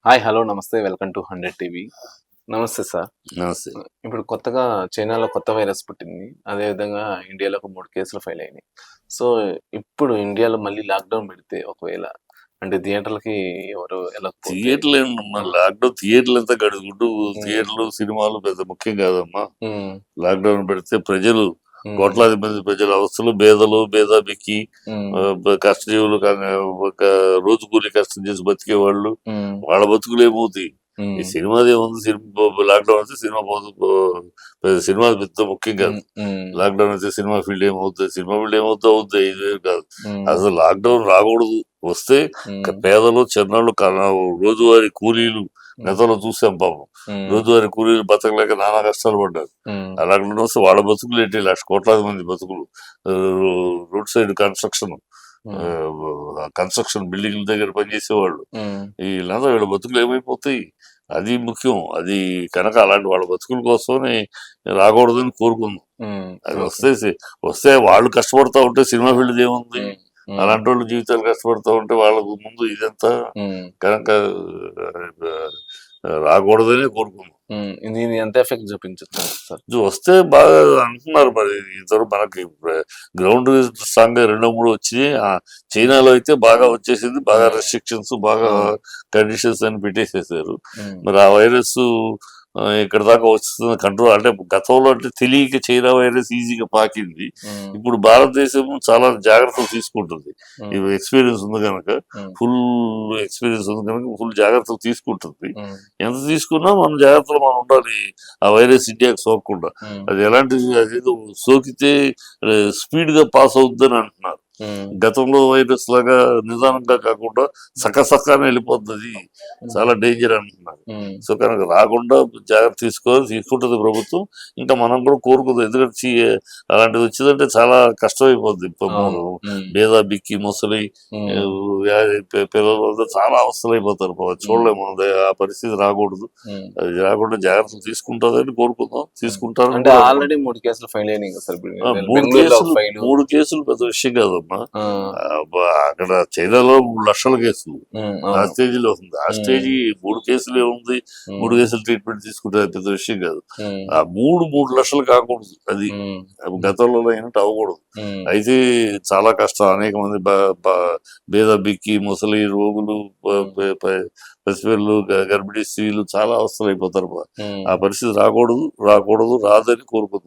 Hi! Hello! నమస్తే. Welcome to 100 TV. నమస్తే sir. నమస్తే. ఇప్పుడు కొత్తగా చైనాలో కొత్త వైరస్ పుట్టింది. అదేవిధంగా ఇండియాలో ఒక 3 కేసులు ఫైల్ అయినాయి. సో, ఇప్పుడు ఇండియాలో మళ్ళీ లాక్‌డౌన్ పెడితే ఒకవేళ అంటే థియేటర్‌లకి ఎవరు ఎళ్ళకపోతే థియేటర్‌లేంటమ్మా, ఆ! థియేటర్లంతా గడుగుంటూ హ్మ్. థియేటర్లు, సినిమాలు పెద్ద ముఖ్యం కాదమ్మా. హ్మ్. లాక్‌డౌన్ పెడితే ప్రజలు, హ్మ్. కోట్లాది మంది ప్రజల అవస్థలు, పేదలు, బీద-బిక్కి, హ్మ్. కష్టజీవులు, ఒక రోజు కూలి కష్టం చేసి బతికేవాళ్ళు, హ్మ్. వాళ్ళ బతుకులేమవుతాయి? ఈ హ్మ్. సినిమాదేముంది? లాక్‌డౌన్ వస్తే సినిమా పోదు. సినిమా పెద్ద ముఖ్యం కాదు. హ్మ్. హ్మ్. లాక్‌డౌన్ వస్తే సినిమా ఫీల్డ్ ఏమవుతుంది? సినిమా ఫీల్డ్ ఏమవుతే అవుద్ది. ఇది వేరు కాదు. హ్మ్. అసలు లాక్‌డౌన్ రాకూడదు. వస్తే హ్మ్. పేదలు, చిన్నోళ్ళు, రోజువారీ కూలీలు హ్మ్. గతంలో చూసాం పాపం. హ్మ్. రోజువారీ కూలీలు బతకలేక నానా కష్టాలు పడ్డారు. హ్మ్. అలాంటి వస్తే వాళ్ళ బతుకులు ఏంటి? కోట్లాది మంది బతుకులు. రోడ్ సైడ్ కన్స్ట్రక్షన్, హ్మ్. కన్స్ట్రక్షన్ బిల్డింగ్ల దగ్గర పనిచేసేవాళ్ళు, హ్మ్. వీళ్ళ బతుకులు ఏమైపోతాయి? అది ముఖ్యం. అది కనుక అలాంటి వాళ్ళ బతుకుల కోసమని రాకూడదని కోరుకుందాం. హ్మ్. అది ఓకే. వస్తే వాళ్ళు కష్టపడతా ఉంటే సినిమా ఫీల్డ్ ఏముంది? హ్మ్. హ్మ్. అలాంటి వాళ్ళ జీవితాలు కష్టపడతా ఉంటే వాళ్ళకు ముందు ఇదంతా హ్మ్. కనుక రాకూడదనే కోరుకుందాం. హ్మ్. ఇది ఎంత ఎఫెక్ట్ చూపించొచ్చంటారు సార్? ఇది వస్తే బాగా అంటున్నారు మరి. ఇద్దరు మనకి గ్రౌండ్ స్ట్రాంగ్ 2, 3 వచ్చినాయి. చైనాలో అయితే బాగా వచ్చేసింది. బాగా హ్మ్. రెస్ట్రిక్షన్స్, బాగా అవును. కండిషన్స్ అని పెట్టేసేసారు. హ్మ్. మరి ఆ వైరస్ ఇక్కడ దాకా వస్తుంది కంట్రోల్ అంటే గతంలో అంటే తెలియక చైనా వైరస్ ఈజీగా పాకింది. హ్మ్. ఇప్పుడు భారతదేశం చాలా జాగ్రత్తలు తీసుకుంటుంది. హ్మ్. ఇవి ఎక్స్పీరియన్స్ ఉంది కనుక, హ్మ్. ఫుల్ ఎక్స్పీరియన్స్ ఉంది కనుక ఫుల్ జాగ్రత్తలు తీసుకుంటుంది. హ్మ్. ఎంత తీసుకున్నా మన జాగ్రత్తలు మనం ఉండాలి. ఆ వైరస్ ఇండియాకి సోకకుండా. హ్మ్. అది ఎలాంటిది? అదేదో సోకితే స్పీడ్ గా పాస్ అవుద్దని అంటున్నారు. హ్మ్. గతంలో వైరస్ లాగా నిదానంగా కాకుండా సకసకానే వెళ్ళిపోతుంది. హ్మ్. చాలా డేంజర్ అంటున్నారు. హ్మ్. సో కనుక రాకుండా జాగ్రత్త తీసుకుంటుంది ప్రభుత్వం. ఇంకా మనం కూడా కోరుకుందాం. ఎందుకంటే అలాంటిది వచ్చిందంటే చాలా కష్టమైపోద్ది. అవును. హ్మ్. బీద బిక్కి ముసలి, ఆ, హ్మ్. వ్యాధి పిల్లలు అందరూ చాలా అవస్థలైపోతారు. హ్మ్. చూడలేము. ఆ పరిస్థితి రాకూడదు. హ్మ్. అది రాకుండా జాగ్రత్తలు తీసుకుంటుందని కోరుకుందాం. హ్మ్. తీసుకుంటారని అంటే కూడా ఆల్రెడీ అనుకుంటున్నాం. 3 కేసులు ఫైల్ అయినాయి కదా సార్. ఇప్పుడు మూడు బెంగుళూరులో ఒక కేసులు ఫైలు. 3 కేసులు పెద్ద విషయం కాదమ్మా. ఆ! అక్కడ చైనాలో 3 లక్షల కేసులు హ్మ్. ఆ అవును. స్టేజీలో ఉంది. ఆ హ్మ్. స్టేజీ 3 కేసులే ఉంది. మూడు హ్మ్. కేసులు ట్రీట్మెంట్ తీసుకుంటే అది పెద్ద విషయం కాదు. హ్మ్. ఆ 3 లక్షలు కాకూడదు. అది హ్మ్. గతంలో అయినట్టు అవ్వకూడదు. హ్మ్. అయితే చాలా కష్టం. అనేక మంది బీద బిక్కి ముసలి రోగులు, ప- హ్మ్. ప- ప- పసిపిల్లలు, గర్భిణీ స్త్రీలు చాలా అవస్థలు అయిపోతారు. హ్మ్. ఆ పరిస్థితి రాకూడదు, రాదని కోరుకుందాం.